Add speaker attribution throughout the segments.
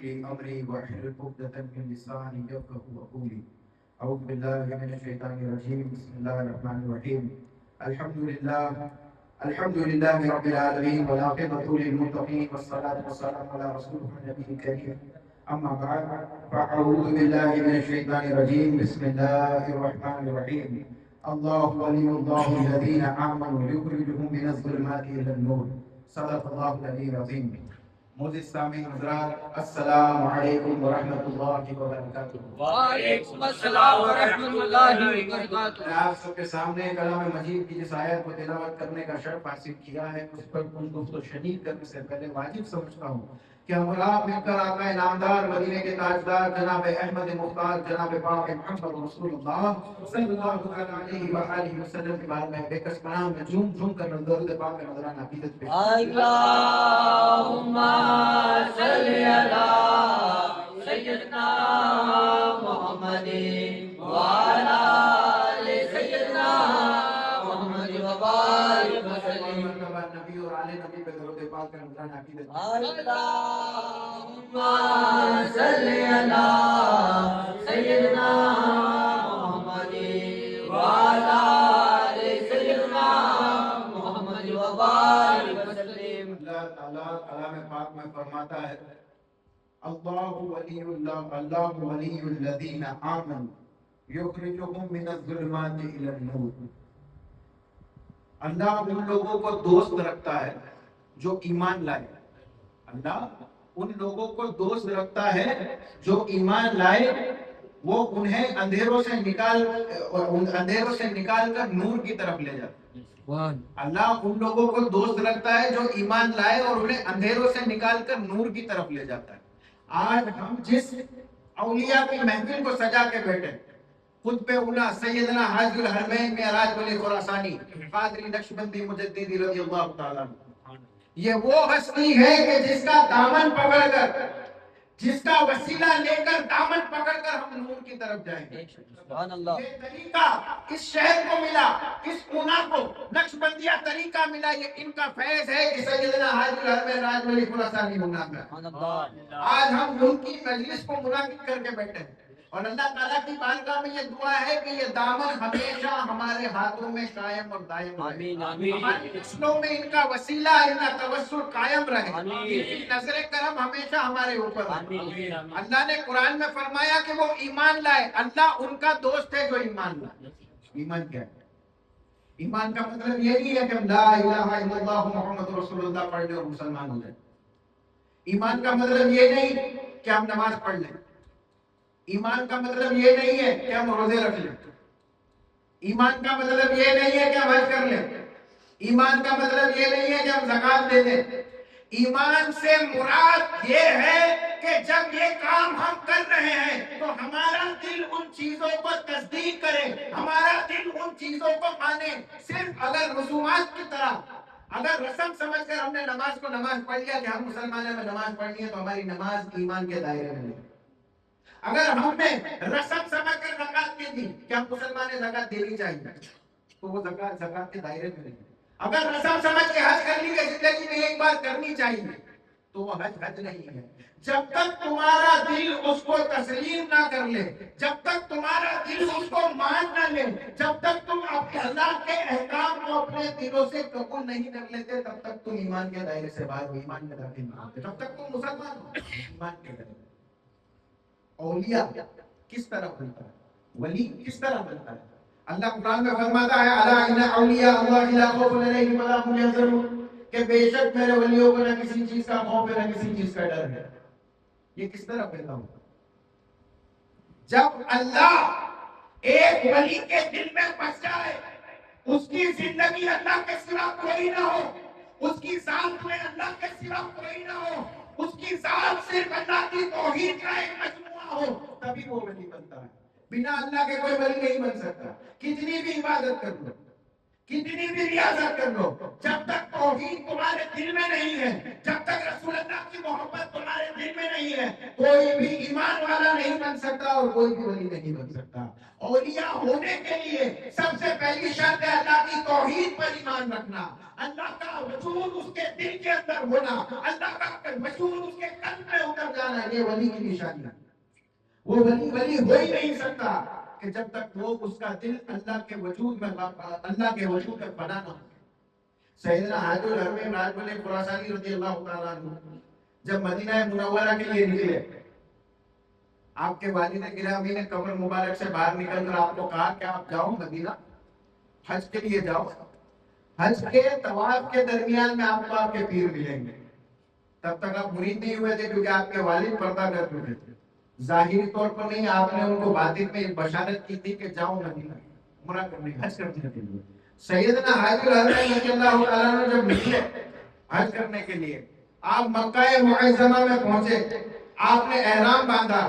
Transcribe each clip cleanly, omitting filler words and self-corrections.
Speaker 1: أمري واحلل عقدة من لساني يفقهوا قولي. أعوذ بالله من الشيطان الرجيم. بسم الله الرحمن الرحيم. الحمد لله الحمد لله رب العالمين والعاقبة للمتقين والصلاة والسلام على رسوله النبي الكريم. أما بعد فأعوذ بالله من الشيطان الرجيم. بسم الله الرحمن الرحيم. الله ولي الله الذين آمنوا يخرجهم من الظلمات إلى النور. صدق الله العلي العظيم. موجود سامعین حضرات، السلام علیکم ورحمۃ اللہ وبرکاتہ۔
Speaker 2: وعلیکم السلام ورحمۃ اللہ وبرکاتہ۔
Speaker 1: میں آپ سب کے سامنے کلام مجید کی جس آیت کو تلاوت کرنے کا شرف حاصل کیا ہے، اس پر کچھ گفت و شنید کرنے سے پہلے واجب سمجھتا ہوں کہ ہم اور آپ مل کر آقا نامدار مدینے کے تاجدار جناب احمد مختار جناب پاک محمد رسول اللہ صلی اللہ علیہ وآلہ وسلم کے بارے میں بے کس پناہ میں جھوم جھوم کر درود پاک نظرانہ عقیدت پیش
Speaker 2: اللہم صلی علی سیدنا محمد وعلی آل سیدنا محمد وبارک وسلم۔
Speaker 1: نبی اور آل نبی پہ درود پاک کا نظرانہ عقیدت
Speaker 2: اللہم صلی علی سیدنا محمد وعلی آل سیدنا محمد وبارک وسلم۔
Speaker 1: اللہ تعالیٰ کلام پاک میں فرماتا ہے اللہ ولی الذین آمنوا یخرجہم من الظلمات الی النور۔ اللہ ان لوگوں کو دوست رکھتا ہے جو ایمان لائے۔ اللہ ان لوگوں کو دوست رکھتا ہے جو ایمان لائے، وہ انہیں اندھیروں سے نکال کر نور کی طرف لے جاتا ہے۔ اللہ ان لوگوں کو دوست رکھتا ہے جو ایمان لائے اور انہیں اندھیروں سے نکال کر نور کی طرف لے جاتا ہے۔ آج ہم جس اولیاء کی محفل کو سجا کے بیٹھے، خطب اولا سیدنا حاج الحرمین معراج ولی خراسانی قادری نقشبندی مجددی رضی اللہ تعالیٰ عنہ، یہ وہ ہستی ہے کہ جس کا دامن پکڑ کر، جس کا وسیلہ لے کر دامن پکڑ کر ہم نور کی طرف جائیں گے۔
Speaker 2: سبحان اللہ۔
Speaker 1: یہ طریقہ اس شہر کو ملا، اس اونا کو نقشبندیہ طریقہ ملا، یہ ان کا فیض ہے کہ سیدنا حاج الحرمین راج ولی خراسانی منعقد۔
Speaker 2: سبحان اللہ۔
Speaker 1: آج ہم ان کی مجلس کو منعقد کر کے بیٹھے ہیں، اور اللہ تعالیٰ کی بارگاہ میں یہ دعا ہے کہ یہ دامن ہمیشہ ہمارے ہاتھوں میں قائم اور دائم رہے،
Speaker 2: آمین آمین۔
Speaker 1: ہماری نسلوں میں ان کا وسیلہ، ان کا توسل قائم رہے، ان کی نظر کرم ہمیشہ ہمارے اوپر رہے۔ اللہ نے قرآن میں فرمایا کہ وہ ایمان لائے، اللہ ان کا دوست ہے جو ایمان لائے۔ ایمان کیا ہے؟ ایمان کا مطلب یہ نہیں ہے کہ ہم لا الہ الا اللہ محمد رسول اللہ پڑھ لیں اور مسلمان ہو جائیں۔ ایمان کا مطلب یہ نہیں کہ ہم نماز پڑھ لیں۔ ایمان کا مطلب یہ نہیں ہے کہ ہم روزے رکھ لیں۔ ایمان کا مطلب یہ نہیں ہے کہ ہم حج کر لیں۔ ایمان کا مطلب یہ نہیں ہے کہ ہم زکوٰۃ دے دیں۔ ایمان سے مراد یہ ہے کہ جب یہ کام ہم کر رہے ہیں تو ہمارا دل ان چیزوں کو تصدیق کرے، ہمارا دل ان چیزوں کو مانے۔ صرف اگر رسومات کی طرح، اگر رسم سمجھ کر ہم نے نماز کو نماز پڑھ لیا کہ ہم مسلمانوں میں نماز پڑھنی ہے، تو ہماری نماز ایمان کے دائرے میں نہیں۔ اگر ہم نے رسم سمجھ کر زکوٰۃ دے دی کہ ہم مسلمان زکوٰۃ دینی چاہیے، تو وہ زکوٰۃ کے دائرے میں نہیں۔ اگر رسم سمجھ کے حج کرنی ہے، زندگی میں ایک بار کرنی چاہیے، تو وہ حج نہیں ہے۔ جب تک تمہارا دل اس کو تسلیم نہ کر لے، جب تک تمہارا دل اس کو مان نہ لے، جب تک تم اللہ کے احکام کو اپنے دلوں سے قبول نہیں کر لیتے، تب تک تم ایمان کے دائرے سے باہر ہو، ایمان میں داخل نہیں ہوتے۔ تب تک تم مسلمان ہو، ایمان کے دائرے۔ اولیاء کس طرح بنتا ہے؟ ولی کس طرح بنتا ہے؟ اللہ قرآن میں فرماتا ہے الا ان اولیاء اللہ لا خوف علیہم ولا هم يحزنون، کہ بے شک میرے ولیوں کو نہ کسی چیز کا خوف ہے نہ کسی چیز کا ڈر ہے۔ یہ کس طرح پیدا ہوتا ہے؟ جب اللہ ایک ولی کے دل میں بس جائے، اس کی زندگی اللہ کے سوا کوئی نہ ہو، اس کی ذات میں اللہ کے سوا کوئی نہ ہو، اس کی ذات صرف اللہ کی توحید کا ایک مجموعہ ہو، تبھی وہ ولی بنتا ہے۔ بنا اللہ کے کوئی ولی نہیں بن سکتا، کتنی بھی عبادت کر لو، کتنی بھی ریاضت کر لو، جب تک توحید تمہارے دل میں نہیں ہے، جب تک رسول اللہ کی محبت تمہارے دل میں نہیں ہے، کوئی بھی ایمان والا نہیں بن سکتا اور کوئی بھی ولی نہیں بن سکتا۔ اولیاء ہونے کے لیے سب سے پہلی شرط ہے اللہ کی توحید پر ایمان رکھنا، اللہ کا وجود اس کے دل کے اندر ہونا، اللہ کا وجود اس کے قلب میں اتر جانا، یہ ولی کی نشانی ہے۔ وہ ولی ہو ہی نہیں سکتا کہ جب تک وہ اس کا دل اللہ کے وجود میں بنا نہ ہو۔ سیدنا حاج الحرمین راج ولی خراسانی رضی اللہ تعالیٰ عنہ جب مدینہ منورہ کے لیے نکلے، آپ کے والد گرامی نے قبر مبارک سے باہر نکل کر آپ کو کہا کہ آپ جاؤ مدینہ، حج کے لیے جاؤ، حج کے طواف کے درمیان میں آپ کو آپ کے پیر ملیں گے۔ تب تک آپ مرید نہیں ہوئے تھے کیونکہ آپ کے والد پردہ کر چکے تھے، ظاہری طور پر نہیں، آپ نے ان کو باطن میں بشارت کی تھی کہ جاؤ مدینہ عمرہ کرنے، حج کرنے کے لیے۔ سیدنا حاج الحرمین رضی اللہ تعالیٰ عنہ جب نکلے حج کرنے کے لیے، آپ مکہ معظمہ میں پہنچے، آپ نے احرام باندھا،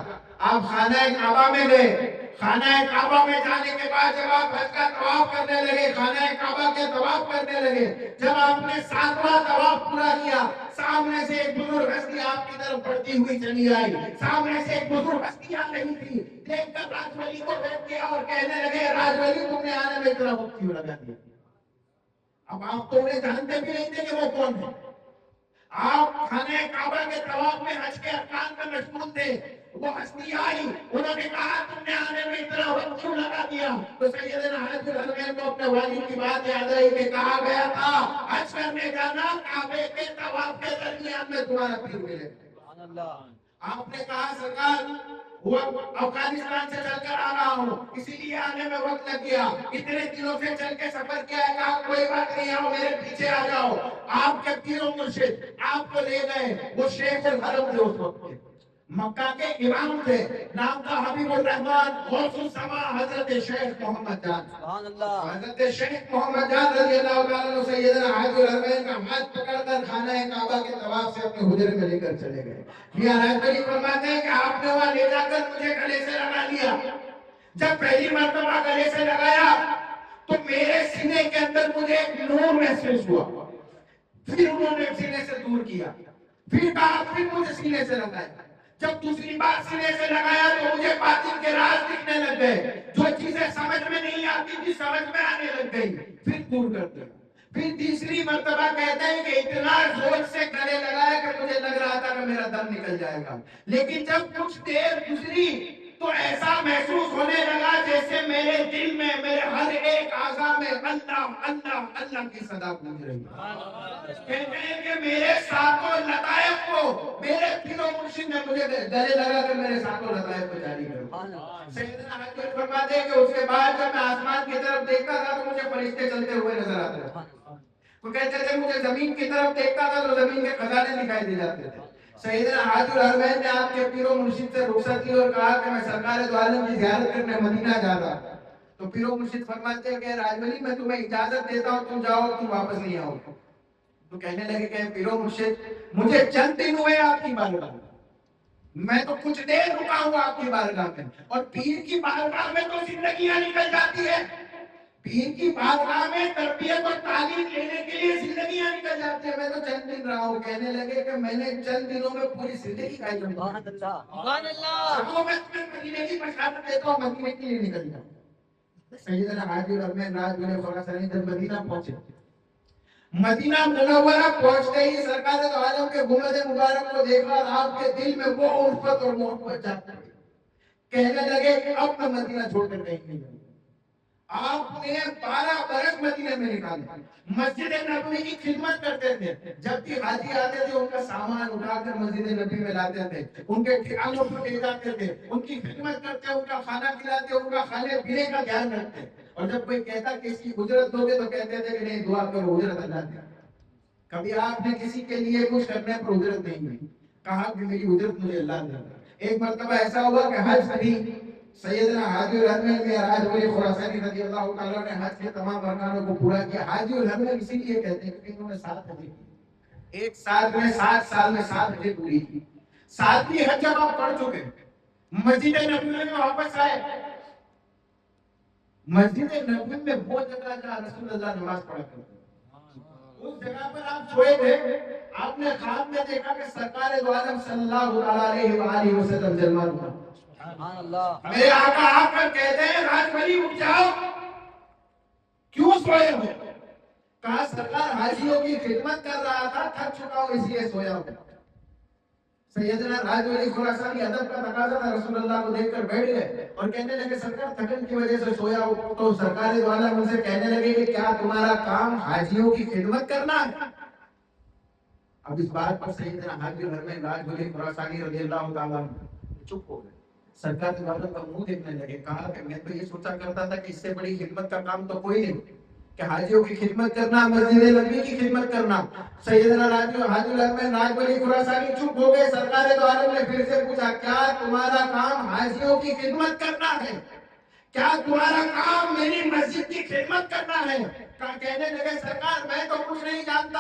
Speaker 1: آپ خانہ کعبہ میں گئے۔ خانہ کعبہ میں جانے کے بعد جب آپ حج کا طواف کرنے لگے، خانہ کعبہ کے طواف کرنے لگے، جب آپ نے 7واں طواف پورا کیا، سامنے سے ایک بزرگ ہستی آپ کی طرف بڑھتی ہوئی چلی آئی۔ سامنے سے ایک بزرگ ہستی آ رہی تھی، دیکھ کر راج ولی کو روک دیا اور کہنے لگے، راج ولی تم نے آنے میں اتنا وقت کیوں لگا دیا؟ اب آپ تو انہیں جانتے بھی نہیں تھے کہ وہ کون ہے، آپ خانہ کعبہ کے طواف میں حج کے ارکان میں مشغول تھے، وہ ہستی آئی، انہوں نے کہا تم نے آنے میں اتنا وقت کیوں لگا دیا؟ تو سیدنا حاج الحرمین کو اپنے والد کی بات یاد آئی کہ کہا گیا تھا حج کرنے جانا، کعبے کے طواف کے درمیان میں تمہارا پیر ملے۔
Speaker 2: سبحان اللہ۔
Speaker 1: آپ نے کہا سرکار وہ افغانستان سے چل کر آ رہا ہوں، اسی لیے آنے میں وقت لگ گیا، اتنے دنوں سے چل کے سفر کیا ہے، کہا کوئی بات نہیں، آؤ میرے پیچھے آ جاؤ۔ آپ کے پیر و مرشد آپ کو لے گئے، وہ شیخ الحرم تھے اس وقت کے، مکہ کے امام تھے، نام تھا حبیب الرحمان غوث السما حضرت شیخ محمد جان۔
Speaker 2: سبحان اللہ۔
Speaker 1: حضرت شیخ محمد جان رضی اللہ تعالیٰ عنہ سیدنا حاج الحرمین کا ہاتھ پکڑ کر خانہ کعبہ کے طواف سے اپنے حجرے میں لے کر چلے گئے۔ میاں راج ولی فرماتے ہیں کہ آپ نے وہاں لے جا کر مجھے گلے سے لگا لیا۔ جب پہلی مرتبہ گلے سے لگایا تو میرے سینے کے اندر مجھے ایک نور محسوس ہوا، پھر انہوں نے سینے سے دور کیا، پھر کہا پھر مجھے سینے سے لگایا۔ جب دوسری بار سینے سے لگایا تو مجھے باطن کے راز دکھنے لگ گئے، جو چیزیں سمجھ میں نہیں آتی تھی سمجھ میں آنے لگ گئی، پھر دور کر دیا۔ پھر تیسری مرتبہ کہتے ہیں کہ اتنا زور سے گلے لگایا کہ مجھے لگ رہا تھا کہ میرا دم نکل جائے گا، لیکن جب کچھ دیر گزری تو ایسا محسوس ہونے لگا جیسے میرے دل میں، میرے ہر ایک اعضاء میں اللہ اللہ اللہ کی صدا گونج رہی ہے۔ کہتے ہیں کہ میرے ساتوں لطائف کو میرے پیر و مرشد نے مجھے گلے لگا کہ میرے ساتوں لطائف کو جاری کرو۔ سیدنا حاج فرماتے ہیں کہ اس کے بعد جب میں آسمان کی طرف دیکھتا تھا تو مجھے فرشتے چلتے ہوئے نظر آتے تھے، وہ کہتے تھے مجھے زمین کی طرف دیکھتا تھا تو زمین کے خزانے دکھائی دے جاتے تھے۔ سیدنا حاج الحرمین نے آپ کے پیر و مرشد سے رخصت لی اور کہا کہ میں سرکار دو عالم کی زیارت کرنے مدینہ جا رہا ہوں۔ تو پیر و مرشد فرماتے ہیں کہ راج ولی میں تمہیں اجازت دیتا ہوں، تم جاؤ، تم واپس نہیں آؤ۔ تو کہنے لگے کہ پیر و مرشد مجھے چند دن ہوئے آپ کی بارگاہ میں، میں تو کچھ دیر رکا ہوں آپ کی بارگاہ میں، اور پیر کی بارگاہ میں تو زندگیاں نکل جاتی ہے، پیر کی بارگاہ میں تربیت اور تعلیم لینے کے لیے زندگیاں نکل جاتی ہیں، میں تو چند دن رہا ہوں۔ کہنے لگے کہ میں نے چند دنوں میں پوری زندگی کا علم دیا۔
Speaker 2: سبحان اللہ۔ سبحان اللہ۔
Speaker 1: چلو میں تمہیں مدینے کی بشارت دیتا ہوں، مدینے کے لیے نکل جاؤ۔ سیدنا حاج الحرمین راج ولی خراسانی جب مدینہ پہنچے، مدینہ منورہ پہنچتے ہی سرکار دو عالم کے گنبد مبارک کو دیکھا اور آپ کے دل میں وہ الفت اور محبت جاگ پڑی، کہنے لگے کہ اب میں مدینہ چھوڑ کر کہیں نہیں جاؤں۔ آپ نے 12 برس مدینے میں نکالے، مسجد نبوی کی خدمت کرتے تھے، جب بھی حاجی آتے تھے ان کا سامان اٹھا کر مسجد نبوی میں لاتے تھے، ان کے ٹھکانوں پر لے جاتے تھے، ان کی خدمت کرتے، ان کا کھانا کھلاتے، ان کا کھانے پینے کا دھیان رکھتے، اور جب کوئی کہتا کہ اس کی اجرت دو گے تو کہتے تھے کہ نہیں، دعا کرو اجرت اللہ دے۔ کبھی آپ نے کسی کے لیے کچھ کرنے پر اجرت نہیں دی، کہا کہ میری اجرت مجھے اللہ دے گا۔ ایک مرتبہ ایسا ہوا کہ حج بھی سیدنا حاجی الحرمین میں راج ولی خراسانی رضی اللہ تعالیٰ نے حج کے تمام ارکانوں کو پورا کیا۔ حاجی الحرمین اسی لیے کہتے ہیں کہ انہوں نے 7 حجیں کی، ایک سال میں 7 سال میں 7 حجیں پوری کی۔ 7ویں حج جب آپ پڑھ چکے، مسجد نبوی میں واپس آئے، مسجد نبوی میں وہ جگہ جہاں رسول اللہ نماز پڑھا کرتے تھے، اس جگہ پر آپ سوئے تھے، آپ نے خواب میں دیکھا کہ سرکار دو عالم صلی اللہ علیہ وآلہ وسلم جلوہ ہوا۔
Speaker 2: سبحان اللہ،
Speaker 1: میرے آقا آ کر کہتے ہیں راج ولی اٹھ جاؤ، کیوں سوئے ہو؟ کہا سرکار حاجیوں کی خدمت کر رہا تھا، تھک چکا ہوں اس لیے سویا ہوں۔ سیدنا راج ولی خراسانی ادب کا تقاضا تھا، رسول اللہ کو دیکھ کر بیٹھ گئے اور کہنے لگے سرکار تھکن کی وجہ سے سویا ہو۔ تو سرکار دو عالم ان سے کہنے لگے کہ کیا تمہارا کام حاجیوں کی خدمت کرنا ہے؟ اب اس بات پر سیدنا حاجی حرمین راج ولی خراسانی رضی اللہ تعالیٰ عنہ چپ ہو گئے۔ سرکار دو عالم کا منہ دیکھنے لگے، کہا کہ میں تو یہ سوچا کرتا تھا کہ اس سے بڑی خدمت کا کام تو کوئی نہیں کہ حاجیوں کی خدمت کرنا، مسجد نبوی کی خدمت کرنا۔ سیدنا حاجی الحرمین راج ولی خراسانی چپ ہو گئے۔ سرکار دو عالم نے پھر سے پوچھا کیا تمہارا کام حاجیوں کی خدمت کرنا ہے؟ کیا تمہارا کام میری مسجد کی خدمت کرنا ہے؟ کہنے لگے سرکار میں تو کچھ نہیں جانتا،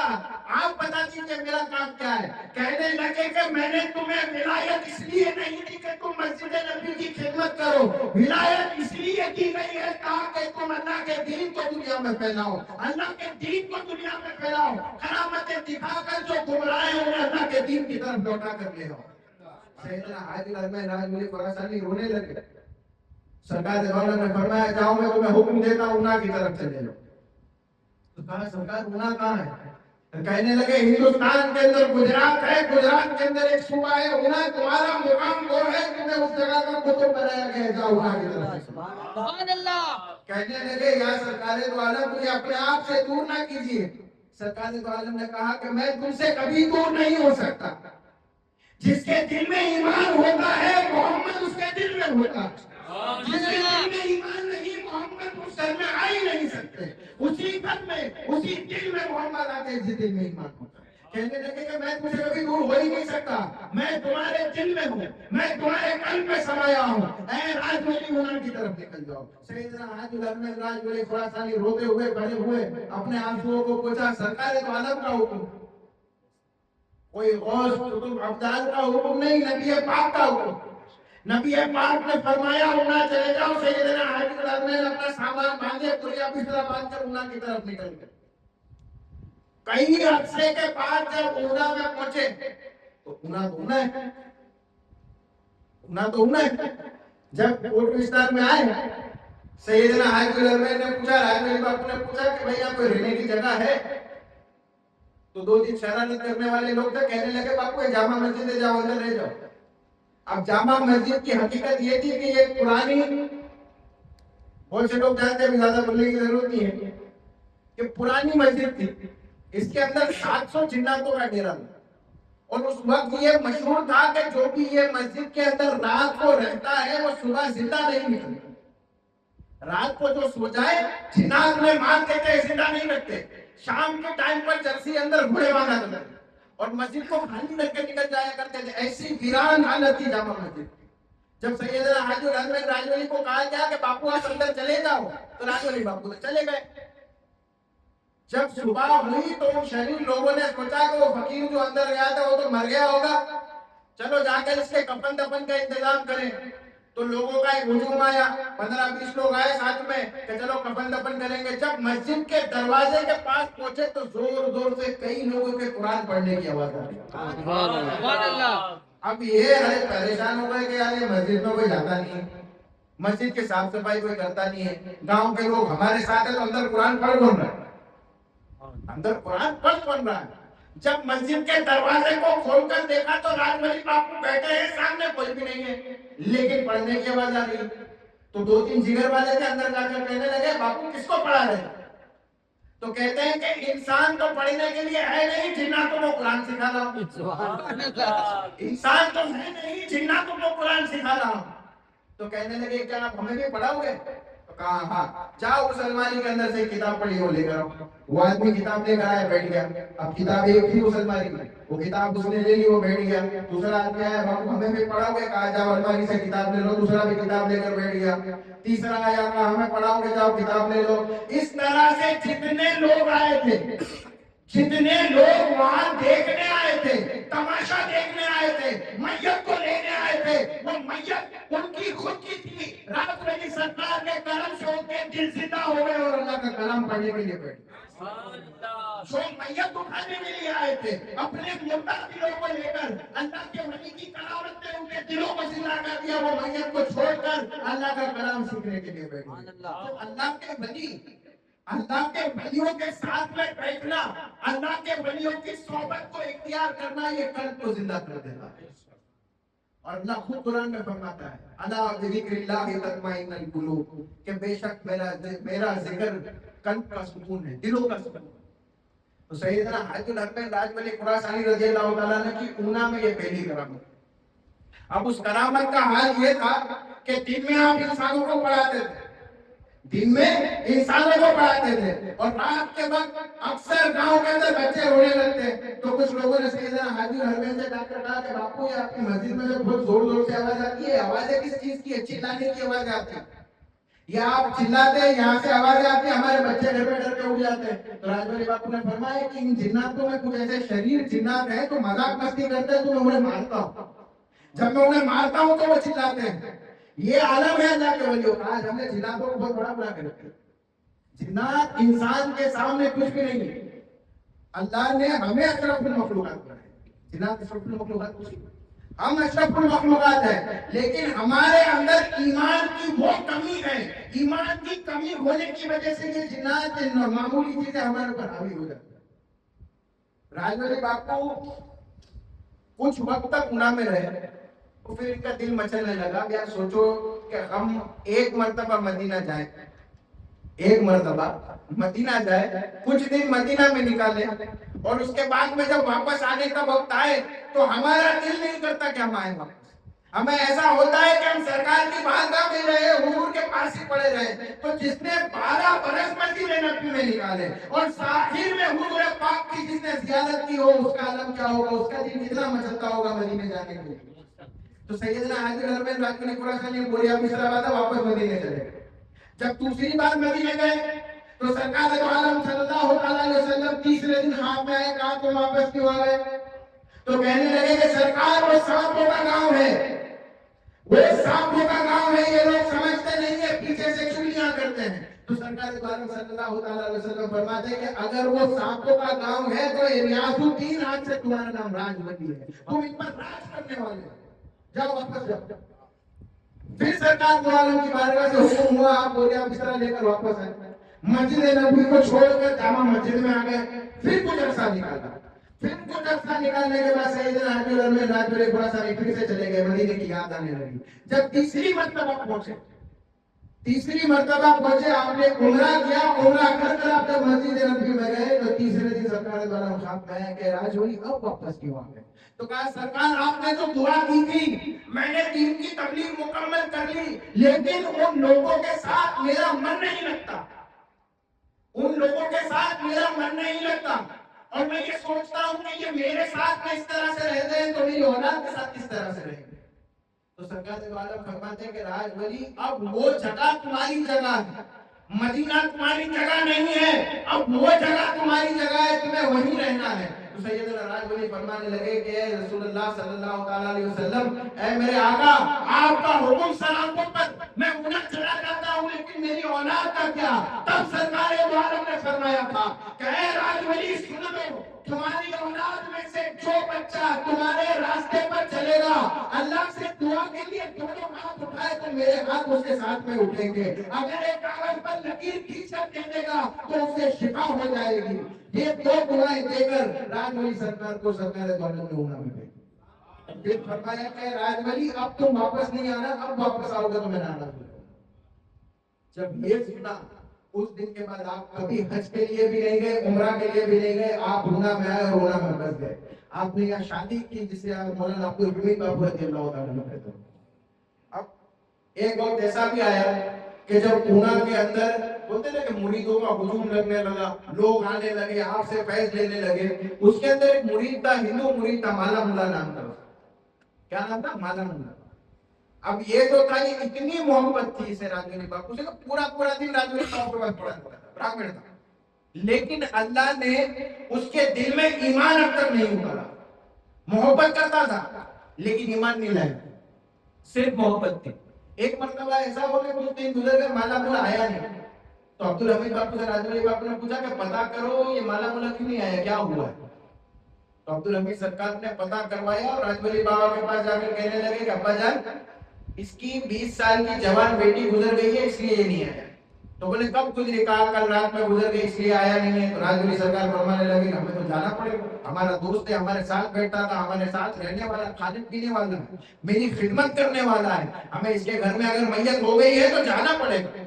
Speaker 1: آپ بتا دیجیے میرا کام کیا ہے۔ کہنے لگے کہ میں نے تمہیں ولایت اس لیے نہیں دی کہ تم مسجد نبی کی خدمت کرو، ولایت اس لیے دی گئی ہے تاکہ تم اللہ کے دین کو دنیا میں پھیلاؤ، اللہ کے دین کو دنیا میں پھیلاؤ، کرامتیں دکھا کر جو گمراہ ہیں انہیں اللہ کے دین کی طرف لوٹا کر لے آؤ۔ سیدنا حاجی الحرمین راج ولی خراسانی رونے لگے۔ سرکار دو عالم نے فرمایا جاؤ میں تمہیں حکم دیتا ہوں اونا کی طرف چلے جاؤ۔ تو کہا سرکار اونا کہاں ہے؟ کہنے لگے ہندوستان کے اندر گجرات ہے، گجرات کے اندر ایک صوبہ ہے اونا، تمہارا مقام وہ ہے، تمہیں اس جگہ کا قطب بنایا گیا ہے، جاؤ اونا کی طرف۔
Speaker 2: سبحان اللہ،
Speaker 1: کہنے لگے یا سرکار دو عالم مجھے اپنے آپ سے دور نہ کیجیے۔ سرکار دو عالم نے کہا کہ میں تم سے کبھی دور نہیں ہو سکتا، جس کے دل میں ایمان ہوتا ہے محمد اس کے دل میں ہوتا ہے، جس کے دل میں ایمان نہیں محمد اس گھر میں آ ہی نہیں سکتے، اسی گھر میں اسی دل میں محمد آتے جس دل میں ایمان ہوتا ہے۔ کہنے لگے کہ میں تم سے کبھی دور ہو ہی نہیں سکتا، میں تمہارے دل میں ہوں، میں تمہارے قلب میں سمایا ہوں، اے راج ولی اونا کی طرف نکل جاؤ۔ سیدنا حاجی الحرمین راج ولی خراسانی روتے ہوئے کھڑے ہوئے اپنے آنسوؤں کو پوچھا سرکار دو عالم کا حکم، کوئی غوث قطب ابدال کا حکم نہیں، نبی پاک کا حکم۔ نبی پاک نے فرمایا اونا چلے جاؤ۔ سیدنا حاجی الحرمین اپنا سامان باندھے پوریا بستر باندھ کر اونا کی طرف نکل گئے۔ کئی عرصے کے بعد جب اونا میں پہنچے تو اونا تو اونا ہے، اونا تو اونا ہے۔ جب کوٹ بستر میں آئے سیدنا حاجی الحرمین نے پوچھا، راج ولی باپو نے پوچھا کہ بھئی آپ کوئی رہنے کی جگہ ہے؟ تو دو تین شرارت کرنے والے لوگ تھے، کہنے لگے باپو یہ جامع مسجد ہے، جاؤ اندر رہ جاؤ۔ اب جامع مسجد کی حقیقت یہ تھی کہ یہ پرانی، بہت سے لوگ جانتے ہیں زیادہ بولنے کی ضرورت نہیں ہے کہ پرانی مسجد تھی، اس کے اندر 700 جناتوں کا ڈیرا تھا، اور اس وقت یہ مشہور تھا کہ جو بھی یہ مسجد کے اندر رات کو رہتا ہے وہ صبح زندہ نہیں نکلتا۔ رات کو جو سو جائے جنات میں مار دیتے، زندہ نہیں رکھتے۔ شام کے ٹائم پر جرسی اندر گھوڑے باندھا کرتے اور مسجد کو خالی رکھ کے نکل جایا کرتے تھے، ایسی ویران حالت تھی جامع مسجد۔ جب سیدنا حاجی الحرمین راج ولی کو کہا گیا کہ باپو آپ اندر چلے جاؤ تو راج ولی باپو چلے گئے۔ جب صبح ہوئی تو ان شریف لوگوں نے سوچا کہ وہ فقیر جو اندر گیا تھا وہ تو مر گیا ہوگا، چلو جا کر اس کے کفن دفن کا انتظام کریں۔ تو لوگوں کا ایک ہجوم آیا، 15-20 لوگ آئے ساتھ میں کہ چلو کفن دفن کریں گے۔ جب مسجد کے دروازے کے پاس پہنچے تو زور زور سے کئی لوگوں کے قرآن پڑھنے کی آواز آ رہی۔
Speaker 2: سبحان اللہ،
Speaker 1: اب یہ ہے پریشان ہو گئے کہ یار یہ مسجد میں کوئی جاتا نہیں ہے، مسجد کی صاف صفائی کوئی کرتا نہیں ہے، گاؤں کے لوگ ہمارے ساتھ ہیں تو اندر قرآن پڑھ کون رہا ہے، اندر قرآن پڑھ کون رہا ہے۔ جب مسجد کے دروازے کو کھول کر دیکھا تو راج ولی باپو بیٹھے ہیں، سامنے کوئی بھی نہیں ہے لیکن پڑھنے کی آواز آ رہی۔ تو دو تین جگر والے تھے اندر جا کر کہنے لگے باپو کس کو پڑھا رہے؟ تو کہتے ہیں کہ انسان تو پڑھنے کے لیے ہے نہیں، جناتوں کو قرآن سکھا رہا ہوں۔
Speaker 2: سبحان اللہ،
Speaker 1: انسان تو ہے نہیں، جناتوں کو قرآن سکھا رہا ہوں۔ تو کہنے لگے کیا آپ ہمیں بھی پڑھاؤ گے؟ تو کہا ہاں، جاؤ اس الماری کے اندر سے کتاب پڑھی وہ لے کر آؤ۔ وہ آدمی کتاب لے کر آیا، بیٹھ گیا۔ اب کتاب ایک تھی اس الماری میں، وہ کتاب اس نے لے لی، وہ بیٹھ گیا۔ دوسرا آدمی آیا، باپو ہمیں بھی پڑھاؤ گے؟ کہا جاؤ الماری سے کتاب لے لو۔ دوسرا بھی کتاب لے کر بیٹھ گیا۔ تیسرا آیا، کہا ہمیں پڑھاؤ گے؟ جاؤ کتاب لے لو۔ اس طرح سے جتنے لوگ آئے تھے، جتنے لوگ وہاں دیکھنے آئے تھے، تماشا دیکھنے آئے تھے، میت کو لینے آئے تھے، وہ میت ان کی خود کی تھی۔ رات ولی سرکار نے کے کرم سے ان کے دل زندہ ہو گئے اور اللہ کا کلام پڑھنے کے لیے بیٹھے. جو میت اٹھانے کے لیے آئے تھے اپنے مردہ دلوں کو لے کر, اللہ کے ولی کی کلامت نے ان کے دلوں کو زندہ کر دیا. وہ میت کو چھوڑ کر اللہ کا کلام سیکھنے کے لیے بیٹھے. تو اللہ کے ولی, اللہ کے ولیوں کے ساتھ میں بیٹھنا, اللہ کے ولیوں کی صحبت کو اختیار کرنا, یہ قلب کو زندہ کر دیتا ہے. اور اللہ خود قرآن میں فرماتا ہے الا بذکر اللہ تطمئن القلوب, کہ بے شک میرا ذکر قلب کا سکون ہے, دلوں کا سکون. تو سیدنا حاج الحرمین راج ولی خراسانی رضی اللہ تعالیٰ عنہ کی اونا میں یہ پہلی کرامت. اب اس کرامت کا حال یہ تھا کہ دن میں آپ انسانوں کو پڑھاتے تھے, دن میں انسانوں کو پڑھاتے تھے, اور رات کے وقت اکثر گاؤں کے اندر بچے رونے لگتے. تو کچھ لوگوں نے سیدنا حاجی الحرمین سے جا کر کہا کہ باپو یہ آپ کی مسجد میں جو بہت زور زور سے آواز آتی ہے, آوازیں کس چیز کی ہے؟ چلانے کی آواز آتی ہے, یا آپ چلاتے ہیں یہاں سے آوازیں آتی ہیں, ہمارے بچے گھر پہ ڈر کے اٹھ جاتے ہیں. تو راج ولی باپو نے فرمایا کہ ان جناتوں میں کچھ ایسے شریر جنات ہیں تو مذاق مستی کرتے ہیں, تو میں انہیں مارتا ہوں, جب میں انہیں مارتا ہوں تو وہ چلاتے ہیں. یہ عالم ہے اللہ کے ولیوں کا. آج ہم نے جناتوں کو بہت بڑا بنا کے رکھا. جنات انسان کے سامنے کچھ بھی نہیں ہے. اللہ نے ہمیں اشرف المخلوقات بنایا. جنات اشرف المخلوقات کچھ نہیں, ہم اشرف المخلوقات ہیں, لیکن ہمارے اندر ایمان کی وہ کمی ہے. ایمان کی کمی ہونے کی وجہ سے یہ جنات معمولی چیزیں ہمارے اوپر حاوی ہو جاتی ہیں. راج ولی باپو کچھ وقت تک اونا میں رہے, تو پھر ان کا دل مچلنے لگا. یار سوچو کہ ہم ایک مرتبہ مدینہ جائیں, ایک مرتبہ مدینہ جائے, کچھ دن مدینہ میں نکالے, اور اس کے بعد میں جب واپس آنے کا وقت آئے تو ہمارا دل نہیں کرتا کہ ہم آئیں واپس. ہمیں ایسا ہوتا ہے کہ ہم سرکار کی بارگاہ میں رہے, حضور کے پاس ہی پڑے رہے. تو جس نے 12 برس مسجد نبوی میں نکالے اور ظاہر میں حضور پاک کی جس نے زیارت کی ہو, اس کا عالم کیا ہوگا, اس کا دل کتنا مچلتا ہوگا مدینے جانے کے لیے. تو سیدنا حاج الحرمین راج ولی خراسانی بوریا مصر آباد واپس مدینے چلے گئے. جب دوسری بار مدینے گئے تو سرکار دو عالم صلی اللہ علیہ وسلم تیسرے دن خواب میں آئے, کہا تم واپس کیوں آ گئے؟ تو کہنے لگے کہ سرکار وہ سانپوں کا گاؤں ہے, وہ سانپوں کا گاؤں ہے, یہ لوگ سمجھتے نہیں ہے, پیچھے سے چگلیاں کرتے ہیں. تو سرکار دو عالم صلی اللہ علیہ وسلم فرماتے ہیں کہ اگر وہ سانپوں کا گاؤں ہے تو ریاض الدین آج سے تمہارا نام راج ولی ہے, تم ان پر راج کرنے والے ہو, جاؤ واپس جاؤ. پھر سرکار دو عالم کی بارگاہ سے حکم ہوا, آپ بوریا بستر لے کر واپس آئے. مسجد نبوی کو چھوڑ کر جامع مسجد میں آ گئے. پھر کچھ عرصہ نکالا, پھر کچھ عرصہ نکالنے کے بعد سیدنا حاج الحرمین راج ولی خراسانی پھر سے چلے گئے. مدینے کی یاد آنے لگی. جب تیسری مرتبہ پہنچے, آپ نے عمرہ کیا, عمرہ کر کر آپ جب مسجد نبوی میں گئے تو تیسرے دن سرکار دو عالم خواب میں آئے کہ راج ولی اب واپس کیوں آ گئے؟ تو کہا سرکار آپ نے جو دعا کی تھی, میں نے دین کی تبلیغ مکمل کر لی, لیکن ان لوگوں کے ساتھ میرا من نہیں لگتا, ان لوگوں کے ساتھ میرا من نہیں لگتا, اور میں یہ سوچتا ہوں کہ یہ میرے ساتھ میں اس طرح سے رہتے ہیں تو میری اولاد کے ساتھ کس طرح سے رہیں گے. تو سرکار دو عالم فرماتے ہیں کہ راج ولی اب وہ جگہ تمہاری جگہ ہے, مدینہ تمہاری جگہ نہیں ہے, اب وہ جگہ تمہاری جگہ ہے, تمہیں وہیں رہنا ہے. تو سیدنا راج ولی فرمانے لگے کہ اے رسول اللہ صلی اللہ تعالی علیہ وسلم, اے میرے آقا, آپ کا حکم سلامتوں پر, میں اونا چلا جاتا ہوں, لیکن میری اولاد کا کیا؟ تب سرکار دو عالم نے فرمایا تھا کہ اے راج ولی سن لو, تمہاری اولاد میں سے جو بچہ تمہارے راستے پر چلے گا, اللہ سے دعا کے لیے دونوں ہاتھ اٹھائے تو میرے ہاتھ اس کے ساتھ میں اٹھیں گے. اگر ایک کاغذ پر لکیر کھینچ کر دے دے گا تو اسے شفا ہو جائے گی. یہ دو دعائیں دے کر راج ولی سرکار کو سرکار دو عالم نے اونا میں بھیجا. پھر فرمایا کہ راج ولی اب تم واپس نہیں آنا, اب واپس آؤ گے تو میں ناراض ہوں. جب یہ سنا اس دن کے بعد آپ کبھی حج کے لیے بھی نہیں گئے, عمرہ کے لیے بھی نہیں گئے, آپ اونا میں آئے اور اونا میں بس گئے. آپ نے یہاں شادی کی جسے مولانا عبدالحمید بابو رضی اللہ تعالیٰ عنہ کہتے ہیں. اب ایک وقت ایسا بھی آیا کہ جب اونا کے اندر بولتے ہیں کہ مریدوں کا ہجوم لگنے لگا, لوگ آنے لگے, آپ سے فیض لینے لگے. اس کے اندر ایک مرید تھا, ہندو مرید تھا, مالا ملا نام تھا. کیا نام تھا؟ مالا ملا. اب یہ تو تھا, یہ اتنی محبت تھی اسے راج ولی باپو سے, پورا دن راج ولی باپو کے پاس پڑا رہتا تھا, براہمن تھا. لیکن اللہ نے اس کے دل میں ایمان اب تک نہیں اتارا. محبت کرتا تھا لیکن ایمان نہیں لایا, صرف محبت تھی. ایک مرتبہ ایسا ہو کہ کچھ دن گزر گئے مالا مولا آیا نہیں. تو عبدالحمید باپو سے راج ولی باپو نے پوچھا کہ پتا کرو یہ مالا مولا کیوں نہیں آیا, کیا ہوا ہے؟ تو عبدالحمید سرکار نے پتا کروایا اور راج ولی بابا کے پاس جا کر کہنے لگے کہ ابا جان اس کی 20 سال کی جوان بیٹی گزر گئی ہے اس لیے یہ نہیں آیا. تو بولے کب گزری؟ کہا کل رات میں گزر گئی اس لیے آیا نہیں ہے. تو راج ولی سرکار فرمانے لگے ہمیں تو جانا پڑے گا, ہمارا دوست ہے, ہمارے ساتھ بیٹھتا تھا, ہمارے ساتھ رہنے والا, کھانے پینے والا, میری خدمت کرنے والا ہے, ہمیں اس کے گھر میں اگر میت ہو گئی ہے تو جانا پڑے گا.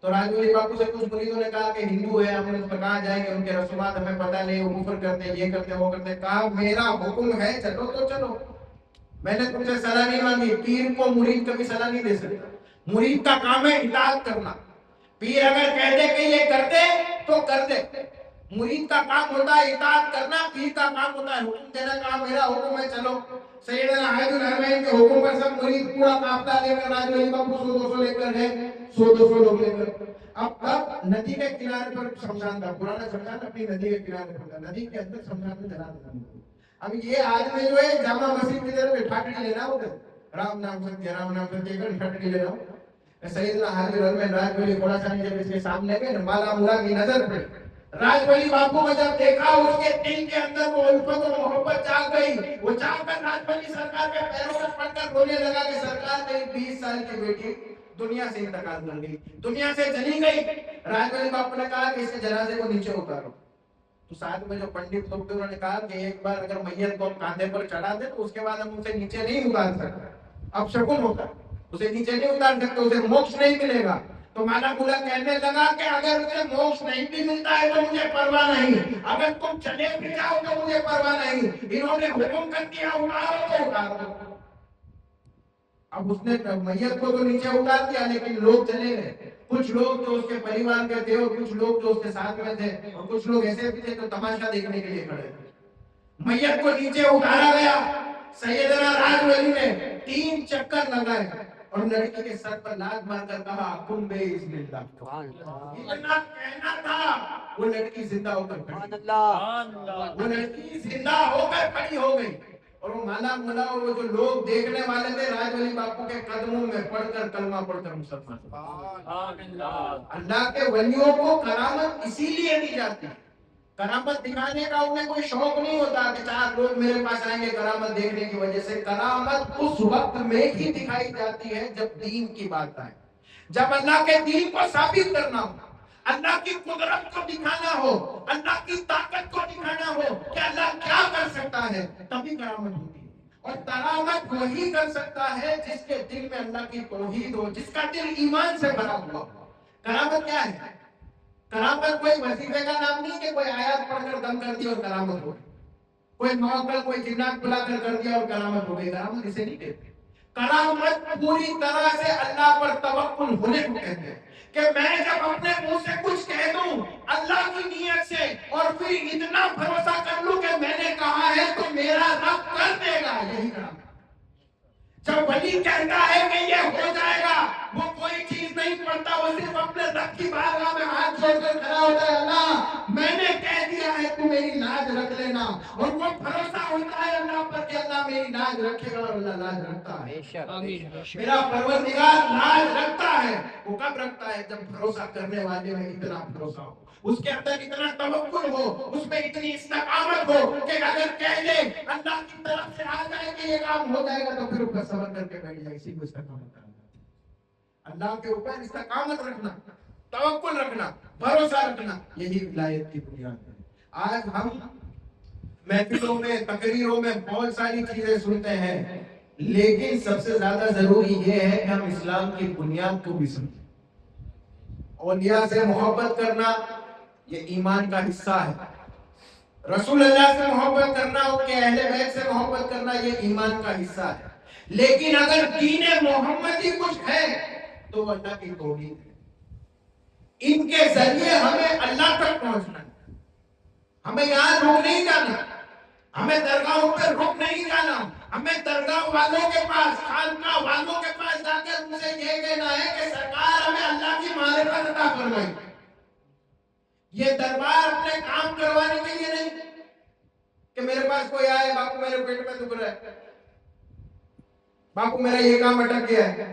Speaker 1: تو راج ولی باپو سے کچھ مریدوں نے کہا کہ ہندو ہے, ہم اس پر کہاں جائیں گے, ان کے رسومات ہمیں پتہ نہیں, وہ کفر کرتے ہیں, یہ کرتے ہیں, وہ کرتے ہیں. کہا میرا حکم ہے چلو تو چلو, میں نے تم سے صلاح نہیں مانگی. پیر کو مرید کبھی صلاح نہیں دے سکتا, مرید کا کام ہے اطاعت کرنا. پیر اگر کہہ دے کہ یہ کر دے تو کر دے, مرید کا کام ہوتا ہے اطاعت کرنا, پیر کا کام ہوتا ہے حکم دینا. کہا میرا حکم ہے چلو. سیدنا حاج الحرمین کے حکم پر سب مرید پورا قافلہ لے کر راج ولی باپو 100-200 لے کر گئے, 100-200 لوگ لے کر. اب ندی کے کنارے پر شمشان تھا, پرانا شمشان اپنی ندی کے کنارے پر تھا, ندی کے اندر شمشان میں جلا دیتا. اب یہ آدمی جو ہے جامع مسجد کی طرف ٹھاکڑی لینا ہوگا, رام نام ستیہ رام نام ستیہ کر ٹھاکڑی لینا ہوگا. سیدنا حاج الحرمین راج ولی تھوڑا سا جب اس کے سامنے گئے, مالا مولا کی نظر پڑی. راج ولی باپو کو جب دیکھا اس کے دل کے اندر وہ الفت و محبت جاگ گئی. وہ جا کر راج ولی سرکار کے پیروں پر پڑ کر رونے لگا کہ سرکار میری 20 سال کی بیٹی دنیا سے انتقال کر گئی, دنیا سے چلی گئی. راج ولی باپو نے کہا کہ اس کے جنازے کو نیچے اتارو. تو ساتھ میں جو پنڈت لوگ تھے انہوں نے کہا کہ ایک بار اگر میت کو کاندھے پر چڑھا دے تو اس کے بعد ہم اسے نیچے نہیں اتار سکتے, اب شگن ہوتا, اسے نیچے نہیں اتار سکتے, اسے موکش نہیں ملے گا. تو مالا مولا کہنے لگا کہ اگر اسے موکش نہیں بھی ملتا ہے تو مجھے پرواہ نہیں, اگر تم چلے بھی جاؤ تو مجھے پرواہ نہیں. انہوں نے حکم کر دیا اتارو تو اتار دو. اب اس نے میت کو تو نیچے اتار دیا لیکن لوگ چلے گئے. کچھ لوگ جو اس کے پریوار کے تھے اور کچھ لوگ جو اس کے ساتھ میں تھے اور کچھ لوگ ایسے بھی تھے جو تماشا دیکھنے کے لیے کھڑے تھے. میت کو نیچے اتارا گیا. سیدنا راج ولی نے 3 چکر لگائے اور لڑکی کے سر پر لات مار کر کہا کن بے بسم اللہ. اتنا کہنا تھا وہ لڑکی زندہ ہو کر کھڑی, وہ لڑکی زندہ ہو کر کھڑی ہو گئی. اور وہ مالا مولا اور وہ جو لوگ دیکھنے والے تھے راج ولی باپو کے قدموں میں پڑھ کر کلمہ پڑھ کر مسلمان. اللہ کے ولیوں کو کرامت اسی لیے دی جاتی. کرامت دکھانے کا انہیں کوئی شوق نہیں ہوتا کہ 4 لوگ میرے پاس آئیں گے کرامت دیکھنے کی وجہ سے. کرامت اس وقت میں ہی دکھائی جاتی ہے جب دین کی بات آئے, جب اللہ کے دین کو ثابت کرنا ہو, اللہ کی قدرت کو دکھانا ہو, اللہ کی طاقت کو دکھانا ہو کہ اللہ کیا کر سکتا ہے, تبھی کرامت ہوتی ہے. اور کرامت وہی کر سکتا ہے جس کے دل میں اللہ کی توحید ہو, جس کا دل ایمان سے بھرا ہوا ہو. کرامت کیا ہے؟ کرامت کوئی وظیفے کا نام نہیں کہ کوئی آیات پڑھ کر دم کر دی اور کرامت ہو گئی, کوئی موکل کوئی جنات بلا کر دیا اور کرامت ہو گئی. کرامت اسے نہیں کہتے. کرامت پوری طرح سے اللہ پر توکل ہونے کو کہتے ہیں کہ میں جب اپنے منہ سے کچھ کہہ دوں اللہ کی نیت سے اور پھر اتنا بھروسہ کر لوں کہ میں نے کہا ہے تو میرا رب کر دے گا, یہی کرامت. جب ولی کہتا ہے کہ یہ ہو جائے گا, وہ کوئی چیز نہیں پڑھتا, وہ صرف اپنے رب کی بارگاہ میں ہاتھ جوڑ کر کھڑا ہوتا ہے, اللہ میں نے کہہ دیا ہے تو میری لاج رکھ لینا. اور وہ بھروسہ ہوتا ہے اللہ پر کہ اللہ میری لاج رکھے گا, اور اللہ لاج رکھتا ہے. میرا پروردگار لاج رکھتا ہے. وہ کب رکھتا ہے؟ جب بھروسہ کرنے والے میں اتنا بھروسہ ہو, اس کے اندر اتنا توکل ہو, اس میں اتنی استقامت ہو کہ اگر کہہ دے اللہ کی طرف سے آ جائے کہ یہ کام ہو جائے گا تو پھر اوپر صبر کر کے بیٹھ جائے. اسی کو استقامت کرنا, اللہ کے اوپر استقامت رکھنا, توکل رکھنا, بھروسہ رکھنا, یہی ولایت کی بنیاد ہے. آج ہم محفلوں میں تقریروں میں بہت ساری چیزیں سنتے ہیں, لیکن سب سے زیادہ ضروری یہ ہے کہ ہم اسلام کی بنیاد کو بھی سمجھیں. اولیاء سے محبت کرنا یہ ایمان کا حصہ ہے. رسول اللہ سے محبت کرنا, ان کے اہل بیت سے محبت کرنا یہ ایمان کا حصہ ہے. لیکن اگر دین محمدی کچھ ہے تو وہ اللہ کی توحید ہے. ان کے ذریعے ہمیں اللہ تک پہنچنا ہے. ہمیں یہاں رک نہیں جانا, ہمیں درگاہوں پہ رک نہیں جانا, ہمیں درگاہ والوں کے پاس, خانقاہ والوں کے پاس جا کر ان سے یہ کہنا ہے کہ سرکار ہمیں اللہ کی معرفت عطا فرمائے. یہ دربار اپنے کام کروانے کے لیے نہیں کہ میرے پاس کوئی آئے, باپو میرے پیٹ میں دکھ رہا ہے, باپو میرا یہ کام اٹک گیا ہے,